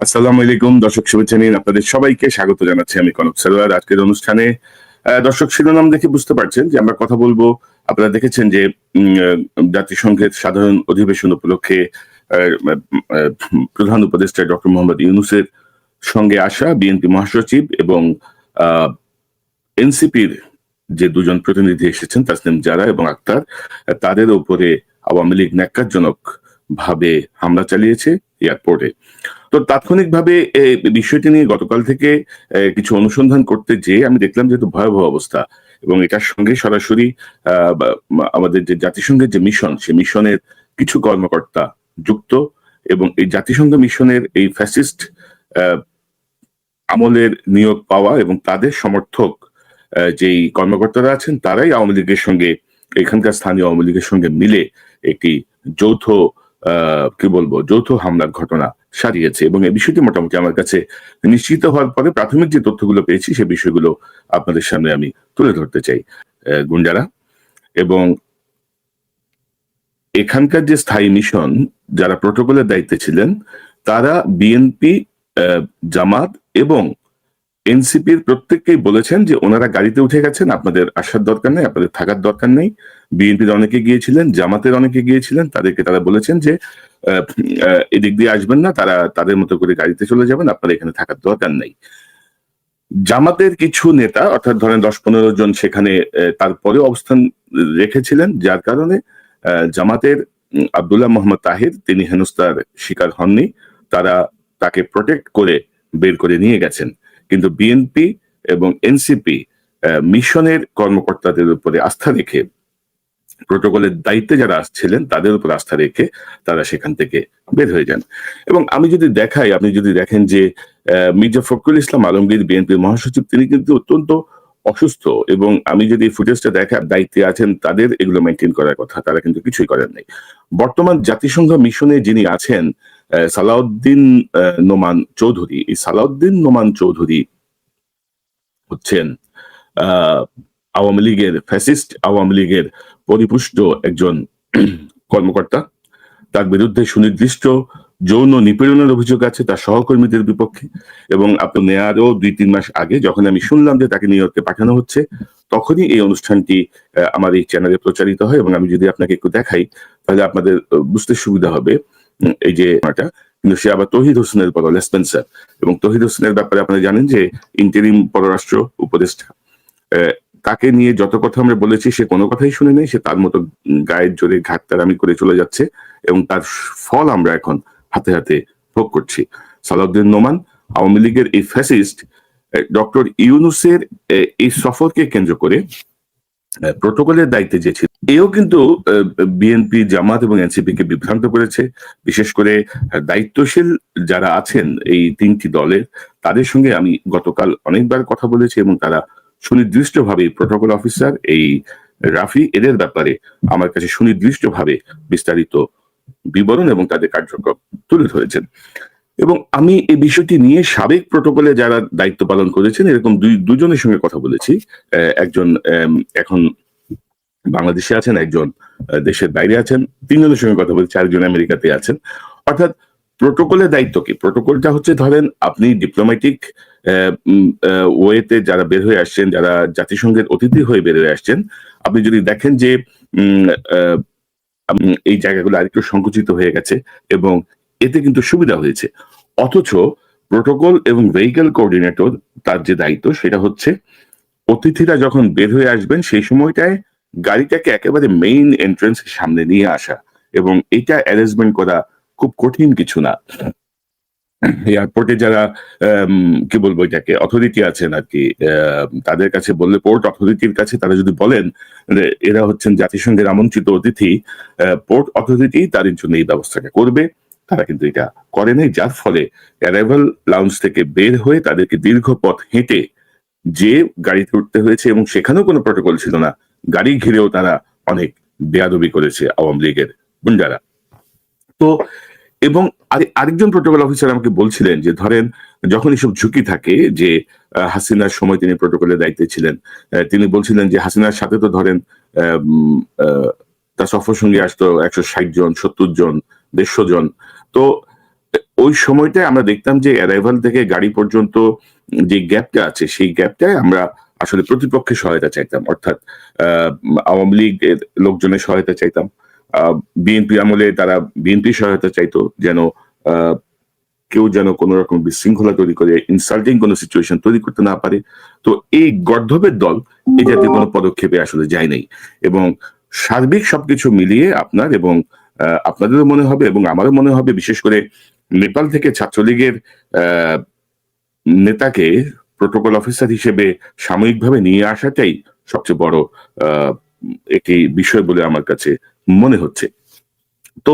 আসসালামু আলাইকুম দর্শক, শুভেচ্ছা নিন। আপনাদের সবাইকে স্বাগত জানাচ্ছি আমি কনক সারোয়ার। আজকের অনুষ্ঠানে দর্শক শিরোনাম দেখে বুঝতে পারছেন যে আমরা কথা বলবো। আপনারা দেখেছেন যে জাতিসংঘের সাধারণ অধিবেশন উপলক্ষে আহ, আহ, প্রধান উপদেষ্টা ডক্টর মোহাম্মদ ইউনূসের সঙ্গে আসা বিএনপি মহাসচিব এবং এনসিপির যে দুজন প্রতিনিধি এসেছেন, তাসনিম জারা এবং আক্তার, তাদের উপরে আওয়ামী লীগ ন্যাক্কারজনক ভাবে হামলা চালিয়েছে এয়ারপোর্টে। তো তাৎক্ষণিকভাবে এই বিষয়টি নিয়ে গতকাল থেকে কিছু অনুসন্ধান করতে যেয়ে আমি দেখলাম যে তো ভয়াবহ অবস্থা, এবং এটার সঙ্গে সরাসরি আমাদের যে জাতিসংঘের যে মিশন, সে মিশনের কিছু কর্মকর্তা যুক্ত। এবং এই জাতিসংঘ মিশনের এই ফ্যাসিস্ট আমলের নিয়োগ পাওয়া এবং তাদের সমর্থক যেই কর্মকর্তারা আছেন, তারাই আওয়ামী লীগের সঙ্গে, এখানকার স্থানীয় আওয়ামী লীগের সঙ্গে মিলে একটি যৌথ কি বলবো, যৌথ হামলার ঘটনা সারিয়েছে। এবং এই বিষয়টি মোটামুটি আমার কাছে নিশ্চিত হওয়ার পরে প্রাথমিক যে তথ্যগুলো পেয়েছি, সে বিষয়গুলো আপনাদের সামনে আমি তুলে ধরতে চাই। গুন্ডারা এবং এখানকার যে স্থায়ী মিশন, যারা প্রোটোকলের দায়িত্বে ছিলেন, তারা বিএনপি, জামাত এবং এনসিপির প্রত্যেককেই বলেছেন যে ওনারা গাড়িতে উঠে গেছেন, আপনাদের আসার দরকার নেই, আপনাদের থাকার দরকার নেই। বিএনপির অনেকে গিয়েছিলেন, জামাতের অনেকে গিয়েছিলেন, তাদেরকে তারা বলেছেন যে এদিক দিয়ে আসবেন না, তারা তাদের মতো করে গাড়িতে চলে যাবেন, আপনাদের এখানে থাকার দরকার নেই। জামাতের কিছু নেতা, অর্থাৎ ধরেন 10-15 জন সেখানে তারপরে অবস্থান রেখেছিলেন, যার কারণে জামাতের আব্দুল্লাহ মোহাম্মদ তাহির, তিনি হেনস্থার শিকার হননি। তারা তাকে প্রোটেক্ট করে বের করে নিয়ে গেছেন। কিন্তু বিএনপি এবং এনসিপি মিশনের কর্মকর্তাদের উপরে আস্থা রেখে, প্রোটোকলের দায়িত্বে যারা আসছিলেন তাদের উপর আস্থা রেখে তারা সেখান থেকে বের হয়ে যান। এবং আমি যদি দেখাই, আপনি যদি দেখেন যে মির্জা ফখরুল ইসলাম আলমগীর, বিএনপির মহাসচিব, তিনি কিন্তু অত্যন্ত অসুস্থ। এবং আমি যদি ফুটেজটা দেখা, দায়িত্বে আছেন, তাদের এগুলো মেনটেন করার কথা, তারা কিন্তু কিছুই করেন নাই। বর্তমান জাতিসংঘ মিশনে যিনি আছেন, সালাউদ্দিন নোমান চৌধুরী, এই সালাউদ্দিন নোমান চৌধুরী হচ্ছেন আওয়ামী লীগের, ফ্যাসিস্ট আওয়ামী লীগের পরিপুষ্ট একজন কর্মকর্তা। তার বিরুদ্ধে সুনির্দিষ্ট যৌন নিপীড়নের অভিযোগ আছে তার সহকর্মীদের বিপক্ষে। এবং আপনি নেয়ারও 2-3 মাস আগে যখন আমি শুনলাম যে তাকে নিউ ইয়র্কে পাঠানো হচ্ছে, তখনই এই অনুষ্ঠানটি আমার এই চ্যানেলে প্রচারিত হয়। এবং আমি যদি আপনাকে একটু দেখাই, তাহলে আপনাদের বুঝতে সুবিধা হবে। এই যে কিন্তু সে আবার তৌহিদ হোসেনের বড় লেসপেন্সার। এবং তৌহিদ হোসেনের ব্যাপারে আপনারা জানেন যে ইন্টারিম পররাষ্ট্র উপদেষ্টা। তাকে নিয়ে যত কথা আমরা বলেছি, সে কোনো কথাই শুনে নেই। সে তার মতো গায়ের জোরে ঘাটতারামি করে চলে যাচ্ছে, এবং তার ফল আমরা এখন হাতে হাতে ভোগ করছি। সালাউদ্দিন নোমান আওয়ামী লীগের এই ফ্যাসিস্ট ডক্টর ইউনূসের এই সফরকে কেন্দ্র করে প্রোটোকলের দায়িত্বে যে ছিল, এও কিন্তু বিএনপি, জামাত এবং এনসিপি কে বিভ্রান্ত করেছে। বিশেষ করে দায়িত্বশীল যারা আছেন এই 3টি দলের, তাদের সঙ্গে আমি গতকাল অনেকবার কথা বলেছি, এবং তারা সুনির্দিষ্টভাবে প্রোটোকল অফিসার এই রাফি, এদের ব্যাপারে আমার কাছে সুনির্দিষ্টভাবে বিস্তারিত বিবরণ এবং তাদের কার্যক্রম তুলে ধরেছেন। এবং আমি এই বিষয়টি নিয়ে সাবেক প্রোটোকলে যারা দায়িত্ব পালন করেছেন, এরকম দুজনের সঙ্গে কথা বলেছি। একজন এখন বাংলাদেশে আছেন, একজন দেশের বাইরে আছেন, 3 জনের সঙ্গে কথা বলেছি, আরেকজন আমেরিকাতে আছেন। অর্থাৎ প্রোটোকলের দায়িত্ব কি? প্রোটোকলটা হচ্ছে, ধরেন আপনি ডিপ্লোম্যাটিক ওয়েতে যারা বের হয়ে আসছেন, যারা জাতিসংঘের অতিথি হয়ে বের হয়ে আসছেন, আপনি যদি দেখেন যে এই জায়গাগুলো আরেকটু সংকুচিত হয়ে গেছে, এবং এতে কিন্তু সুবিধা হয়েছে। অথচ প্রোটোকল এবং ভেহিকল কোঅর্ডিনেটর, তার যে দায়িত্ব সেটা হচ্ছে অতিথিরা যখন বের হয়ে আসবেন সেই সময়টায় গাড়িটাকে একেবারে মেইন এন্ট্রান্সের সামনে নিয়ে আসা। এবং এটা অ্যারেঞ্জমেন্ট করা খুব কঠিন কিছু না। এয়ারপোর্টে যারা কি বলবো, এটাকে অথরিটি আছেন আর কি, তাদের কাছে বললে, পোর্ট অথরিটির কাছে তারা যদি বলেন এরা হচ্ছেন জাতিসংঘের আমন্ত্রিত অতিথি, পোর্ট অথরিটি তাদের জন্য এই ব্যবস্থাটা করবে। তারা কিন্তু এটা করে নাই, যার ফলে অ্যারাইভাল লাউঞ্জ থেকে বের হয়ে তাদেরকে দীর্ঘ পথ হেঁটে যে গাড়িতে উঠতে হয়েছে, এবং সেখানেও কোনো প্রোটোকল ছিল না। গাড়ি ঘিরেও তারা অনেক বেয়াদবি করেছে আওয়ামী লীগের গুন্ডারা। তো এবং আরেকজন প্রোটোকল অফিসার আমাকে বলছিলেন যে, ধরেন যখন এসব ঝুঁকি থাকে, যে হাসিনার সময় তিনি প্রোটোকলের দায়িত্বে ছিলেন, তিনি বলছিলেন যে হাসিনার সাথে তো ধরেন তার সফর সঙ্গী আসতো 160 জন, 70 জন, 150 জন। তো ওই সময়টায় আমরা দেখতাম যে অ্যারাইভাল থেকে গাড়ি পর্যন্ত যে গ্যাপটা আছে সেই গ্যাপটায় আমরা আসলে প্রতিপক্ষের সহায়তা চাইতাম, অর্থাৎ আওয়ামী লীগের লোকজনের সহায়তা চাইতাম। বিএনপি আমলে তারা বিএনপি সহায়তা চাইতো, যেন কেউ যেন কোন রকম বিশৃঙ্খলা তৈরি করে ইনসাল্টিং কোন সিচুয়েশন তৈরি করতে না পারে। তো এই গর্ধবের দল এই জাতীয় কোনো পদক্ষেপে আসলে যায় নাই, এবং সার্বিক সবকিছু মিলিয়ে আপনার এবং আপনাদেরও মনে হবে এবং আমারও মনে হবে, বিশেষ করে নেপাল থেকে ছাত্রলীগের নেতাকে প্রোটোকল অফিসার হিসেবে সাময়িকভাবে নিয়ে আসাটাই সবচেয়ে বড় একটি বিষয় বলে আমার কাছে মনে হচ্ছে। তো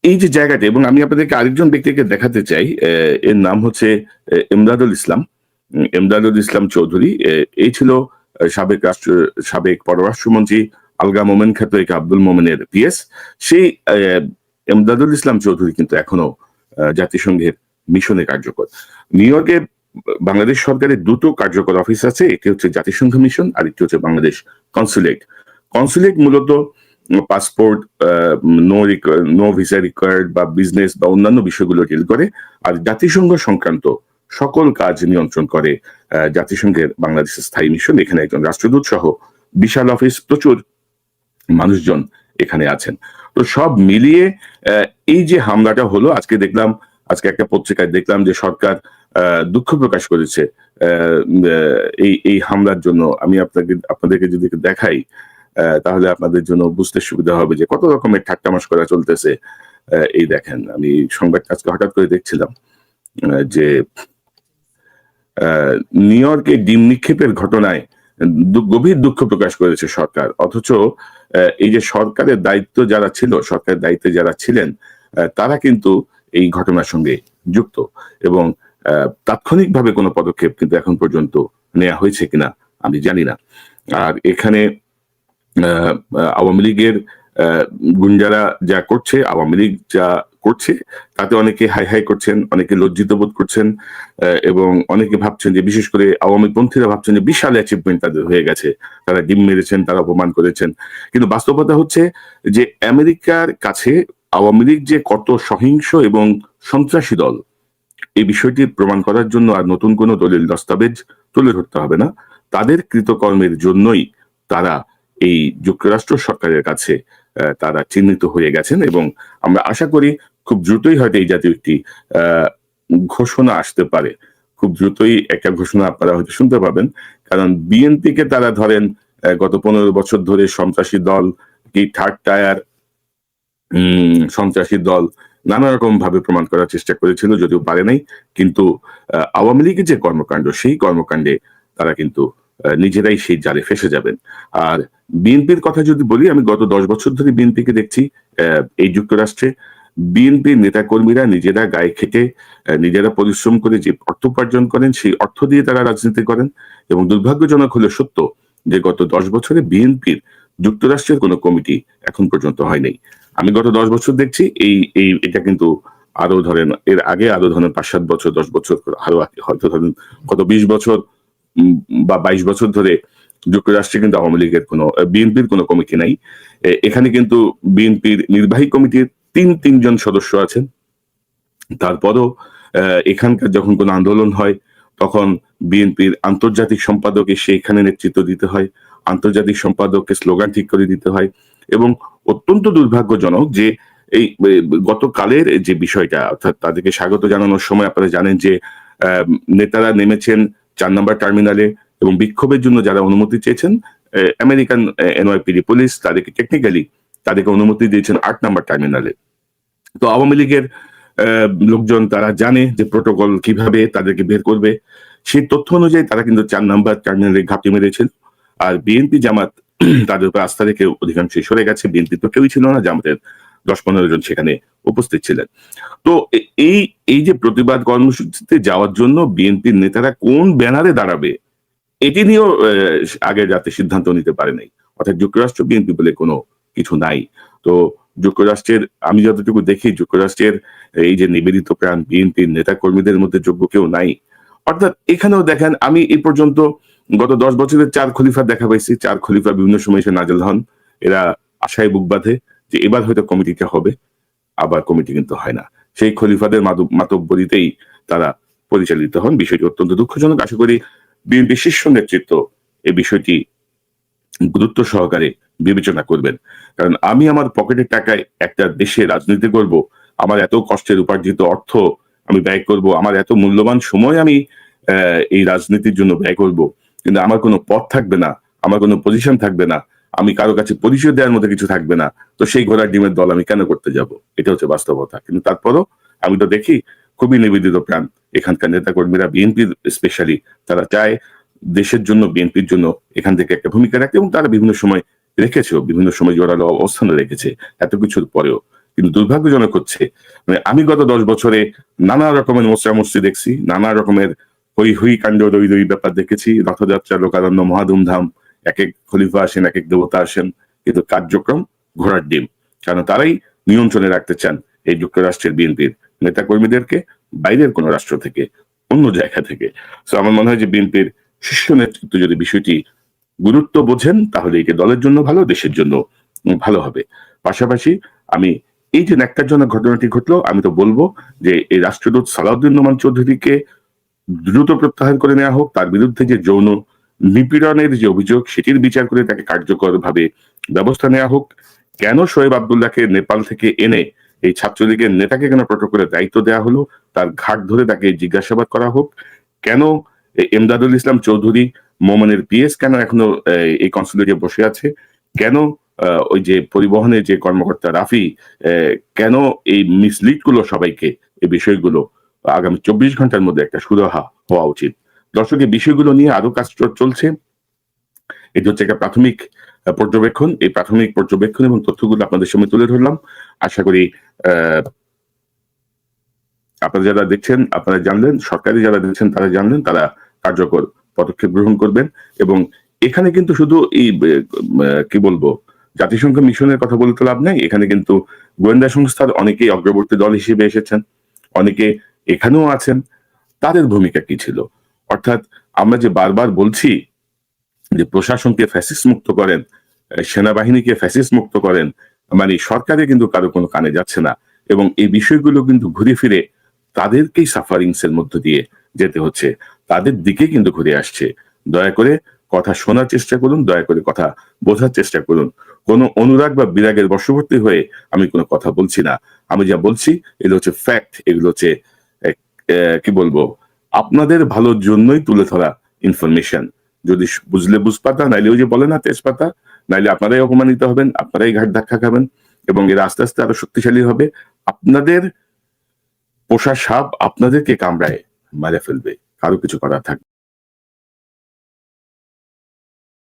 এই যে জায়গাটা, এবং আমি আপনাদেরকে আরেকজন ব্যক্তিকে দেখাতে চাই, এর নাম হচ্ছে এমদাদুল ইসলাম। এমদাদুল ইসলাম চৌধুরী, এই ছিল সাবেক পররাষ্ট্রমন্ত্রী আলগা মোমেন খ্যাত আব্দুল মোমেনের পিএস। সেই এমদাদুল ইসলাম চৌধুরী কিন্তু এখনো জাতিসংঘের মিশনে কার্যকর। নিউ ইয়র্কে বাংলাদেশ সরকারের দুটো কার্যকর অফিস আছে, একটি হচ্ছে জাতিসংঘ মিশন আর একটি হচ্ছে বাংলাদেশ কনসুলেট। কনসুলেট মূলত পাসপোর্ট, নো ভিসা রিকোয়ার্ড বা বিজনেস বা অন্যান্য বিষয়গুলো ডিল করে, আর জাতিসংঘ সংক্রান্ত সকল কাজ নিয়ন্ত্রণ করে জাতিসংঘের বাংলাদেশের স্থায়ী মিশন। এখানে একজন রাষ্ট্রদূত সহ বিশাল অফিস, প্রচুর মানুষজন এখানে আছেন। তো সব মিলিয়ে এই যে হামলাটা হলো, আজকে দেখলাম, আজকে একটা পত্রিকায় দেখলাম যে সরকার দুঃখ প্রকাশ করেছে এই হামলার জন্য। আমি আপনাদেরকে যদি দেখাই তাহলে আপনাদের জন্য বুঝতে সুবিধা হবে যে কত রকমের ঠাট্টামাশ করা চলতেছে। এই দেখেন, আমি সংবাদটা আজকে হঠাৎ করে দেখছিলাম যে নিউ ইয়র্কে ডিম নিক্ষেপের ঘটনায় গভীর দুঃখ প্রকাশ করেছে সরকার, অথচ এই যে সরকারের দায়িত্ব যারা ছিল, সরকারের দায়িত্বে যারা ছিলেন, তারা কিন্তু এই ঘটনার সঙ্গে যুক্ত, এবং তাৎক্ষণিকভাবে কোনো পদক্ষেপ কিন্তু এখন পর্যন্ত নেওয়া হয়েছে কিনা আমি জানি না। আর এখানে আওয়ামী লীগের গুঞ্জারা যা করছে, আওয়ামী লীগ যা করছে, তাতে অনেকে হাই হাই করছেন, অনেকে লজ্জিত বোধ করছেন, এবং অনেকে ভাবছেন যে, বিশেষ করে আওয়ামী পন্থীরা ভাবছেন যে বিশাল অ্যাচিভমেন্ট তাদের হয়ে গেছে, তারা ডিম মেরেছেন, তারা অপমান করেছেন। কিন্তু বাস্তবতা হচ্ছে যে আমেরিকার কাছে আওয়ামী লীগ যে কত সহিংস এবং সন্ত্রাসী দল, এই বিষয়টি প্রমাণ করার জন্য আর নতুন কোনো দলিল দস্তাবেজ তুলে ধরতে হবে না। তাদের কৃতকর্মের জন্যই তারা এই যুক্তরাষ্ট্র সরকারের কাছে তারা চিহ্নিত হয়ে গেছেন, এবং আমরা আশা করি খুব দ্রুতই হয়তো এই জাতীয় একটি ঘোষণা আসতে পারে। খুব দ্রুতই একটা ঘোষণা আপনারা হয়তো শুনতে পাবেন, কারণ বিএনপিকে তারা ধরেন গত 15 বছর ধরে সন্ত্রাসী দল, কি থার্ড টায়ার সন্ত্রাসী দল নানা রকম ভাবে প্রমাণ করার চেষ্টা করেছিল, যদিও পারে নাই। কিন্তু আওয়ামী লীগের যে কর্মকাণ্ড, সেই কর্মকাণ্ডে তারা কিন্তু নিজেরাই সেই জালে ফেসে যাবেন। আর বিএনপির কথা যদি বলি, আমি গত 10 বছর ধরে বিএনপিকে দেখছি এই যুক্তরাষ্ট্রে। বিএনপির নেতাকর্মীরা নিজেরা গায়ে খেটে, নিজেরা পরিশ্রম করে যে অর্থ উপার্জন করেন, সেই অর্থ দিয়ে তারা রাজনীতি করেন, এবং দুর্ভাগ্যজনক হলে সত্য যে গত 10 বছরে বিএনপির যুক্তরাষ্ট্রের কোনো কমিটি এখন পর্যন্ত হয় নাই। আমি গত 10 বছর দেখছি, এটা কিন্তু আরো ধরেন এর আগে আরো ধরেন 5-7 বছর, 10 বছর, আরো হয়তো ধরেন কত 20 বছর বা 22 বছর ধরে যুক্তরাষ্ট্রে কিন্তু আওয়ামী লীগের কোনো, বিএনপির কোনো কমিটি নাই। এখানে কিন্তু বিএনপির নির্বাহী কমিটির তিনজন সদস্য আছেন। তারপরও এখানকার যখন কোনো আন্দোলন হয়, তখন বিএনপির আন্তর্জাতিক সম্পাদক এসে এখানে নেতৃত্ব দিতে হয়, আন্তর্জাতিক সম্পাদককে স্লোগান ঠিক করে দিতে হয়। এবং অত্যন্ত দুর্ভাগ্যজনক যে এই গতকালের যে বিষয়টা, অর্থাৎ তাদেরকে স্বাগত জানানোর সময় আপনারা জানেন যে নেতারা নেমেছেন 4 নম্বর টার্মিনালে, এবং বিক্ষোভের জন্য যারা অনুমতি চেয়েছেন, আমেরিকান এনওয়াইপিডি পুলিশ তাদেরকে টেকনিক্যালি তাদেরকে অনুমতি দিয়েছেন 8 নম্বর টার্মিনালে। তো আওয়ামী লীগের লোকজন তারা জানে যে প্রোটোকল কিভাবে তাদেরকে বের করবে, সেই তথ্য অনুযায়ী তারা কিন্তু 4 নম্বর টার্মিনালে ঘাপটি মেরেছিল। আর বিএনপি জামাত তাদের উপর আস্থা রেখে অধিকাংশই সরে গেছে। বিএনপি তো কেউই ছিল না, জামাতের 10-15 জন সেখানে উপস্থিত ছিলেন। তো এই যে প্রতিবাদ কর্মসূচিতে যাওয়ার জন্য বিএনপির নেতারা কোন ব্যানারে দাঁড়াবে, এটি নিয়েও আগে যাতে সিদ্ধান্ত নিতে পারে নাই। অর্থাৎ যুক্তরাষ্ট্র বিএনপি বলে কোনো কিছু নাই। তো যুক্তরাষ্ট্রের, আমি যতটুকু দেখি, যুক্তরাষ্ট্রের এই যে নিবেদিত প্রাণ বিএনপির নেতা কর্মীদের মধ্যে যোগ্য কেউ নাই। অর্থাৎ এখানেও দেখেন, আমি এই পর্যন্ত গত 10 বছরের 4 খলিফা দেখা পাইছি। 4 খলিফা বিভিন্ন সময় এসে নাজেল হন। এরা আশায় বুক বাঁধে যে এবার হয়তো কমিটিটা হবে, আবার কমিটি কিন্তু হয় না। সেই খলিফাদের মাতব্বরিতেই তারা পরিচালিত হন। বিষয়টি অত্যন্ত দুঃখজনক। আশা করি বিএনপি শীর্ষ নেতৃত্ব এই বিষয়টি গুরুত্ব সহকারে বিবেচনা করবেন। কারণ আমি আমার পকেটের টাকায় একটা দেশে রাজনীতি করব, আমার এত কষ্টের উপার্জিত অর্থ আমি ব্যয় করব, আমার এত মূল্যবান সময় আমি এই রাজনীতির জন্য ব্যয় করব, কিন্তু আমার কোনো পথ থাকবে না, আমার কোনো পজিশন থাকবে না, আমি কারো কাছে পরিচয় দেওয়ার মতো কিছু থাকবে না, তো সেই ঘোড়ার ডিমের দল আমি কেন করতে যাব? এটা হচ্ছে বাস্তবতা। কিন্তু তারপরও আমি তো দেখি খুবই নিবেদিত প্রাণ এখানকার নেতাকর্মীরা, বিএনপির স্পেশালি, তারা চায় দেশের জন্য, বিএনপির জন্য এখান থেকে একটা ভূমিকা রাখতে, এবং তারা বিভিন্ন সময় রেখেছেও, বিভিন্ন সময় জোরালো অবস্থানে রেখেছে এত কিছুর পরেও। কিন্তু দুর্ভাগ্যজনক হচ্ছে, মানে আমি গত 10 বছরে নানা রকমের মোচড়ামস্তি দেখছি, নানা রকমের হই হই কাণ্ড রই রই ব্যাপার দেখেছি, রথযাত্রা, লোকারণ্য, মহাধুমধাম, এক এক খলিফা আসেন, এক এক দেবতা আসেন, কিন্তু কার্যক্রম ঘোড়ার ডিম। কারণ তারাই নিয়ন্ত্রণে রাখতে চান এই যুক্তরাষ্ট্রের বিএনপির নেতা কর্মীদেরকে, বাইরের কোন রাষ্ট্র থেকে, অন্য জায়গা থেকে। তো আমার মনে হয় যে বিএনপির শীর্ষ নেতৃত্ব যদি বিষয়টি গুরুত্ব বোঝেন, তাহলে এটি দলের জন্য ভালো, দেশের জন্য ভালো হবে। পাশাপাশি আমি এই যে ন্যাক্কারজনক ঘটনাটি ঘটলো, আমি তো বলবো যে এই রাষ্ট্রদূত সালাউদ্দিন নোমান চৌধুরীকে দ্রুত প্রত্যাহার করে নেওয়া হোক, তার বিরুদ্ধে যে যৌন নিপীড়নের যে অভিযোগ, সেটির বিচার করে তাকে কার্যকরভাবে ব্যবস্থা নেওয়া হোক। কেন শোয়েব আবদুল্লাহকে নেপাল থেকে এনে এই ছাত্রলীগের নেতাকে কেন প্রটোকলের দায়িত্ব দেওয়া হলো, তার ঘাট ধরে তাকে জিজ্ঞাসাবাদ করা হোক। কেন এমদাদুল ইসলাম চৌধুরী, মোমেনের পিএস কেন এখনো এই কনসুলেটে বসে আছে? কেন ওই যে পরিবহনের যে কর্মকর্তা রাফি কেন এই মিসলিড গুলো সবাইকে, এই বিষয়গুলো আগামী 24 ঘন্টার মধ্যে একটা সুরাহা হওয়া উচিত। দর্শক, এই বিষয়গুলো নিয়ে আরো কাজ চলছে। এটি হচ্ছে একটা প্রাথমিক পর্যবেক্ষণ। এই প্রাথমিক পর্যবেক্ষণ এবং তথ্যগুলো আপনাদের সামনে তুলে ধরলাম। আশা করি আপনারা যারা দেখছেন, আপনারা জানলেন, সরকারি যারা দেখছেন তারা জানলেন, তারা কার্যকর পদক্ষেপ গ্রহণ করবেন। এবং এখানে কিন্তু শুধু এই কি বলবো, জাতিসংঘ মিশনের কথা বলতে লাভ নাই, এখানে কিন্তু গোয়েন্দা সংস্থার অনেকেই অগ্রবর্তী দল হিসেবে এসেছেন, অনেকে এখানেও আছেন। তাদের ভূমিকা কি ছিল? অর্থাৎ আমরা যে বারবার বলছি যে প্রশাসনকে ফ্যাসিস্ট মুক্ত করেন, সেনাবাহিনীকে ফ্যাসিস্ট মুক্ত করেন, মানে সরকারে কিন্তু কারো কোনো কানে যাচ্ছে না, এবং এই বিষয়গুলো কিন্তু ঘুরে ফিরে তাদেরকেই সাফারিংস এর মধ্য দিয়ে যেতে হচ্ছে, তাদের দিকে কিন্তু ঘুরে আসছে। দয়া করে কথা শোনার চেষ্টা করুন, দয়া করে কথা বোঝার চেষ্টা করুন। কোন অনুরাগ বা বিরাগের বশবর্তী হয়ে আমি কোনো কথা বলছি না। আমি যা বলছি এগুলো হচ্ছে ফ্যাক্ট, এগুলো হচ্ছে কি বলবো, আপনাদের ভালোর জন্যই তুলে ধরা ইনফরমেশন। যদি বুঝলে বুঝপাতা, নাইলে ওই যে বলে না তেজপাতা, নাইলে আপনারাই অপমানিত হবেন, আপনারাই ঘাট ধাক্কা খাবেন, এবং এর আস্তে আস্তে আরো শক্তিশালী হবে। আপনাদের পোষা সাপ আপনাদেরকে কামড়ায় মেরে ফেলবে, কারো কিছু করার থাকবে।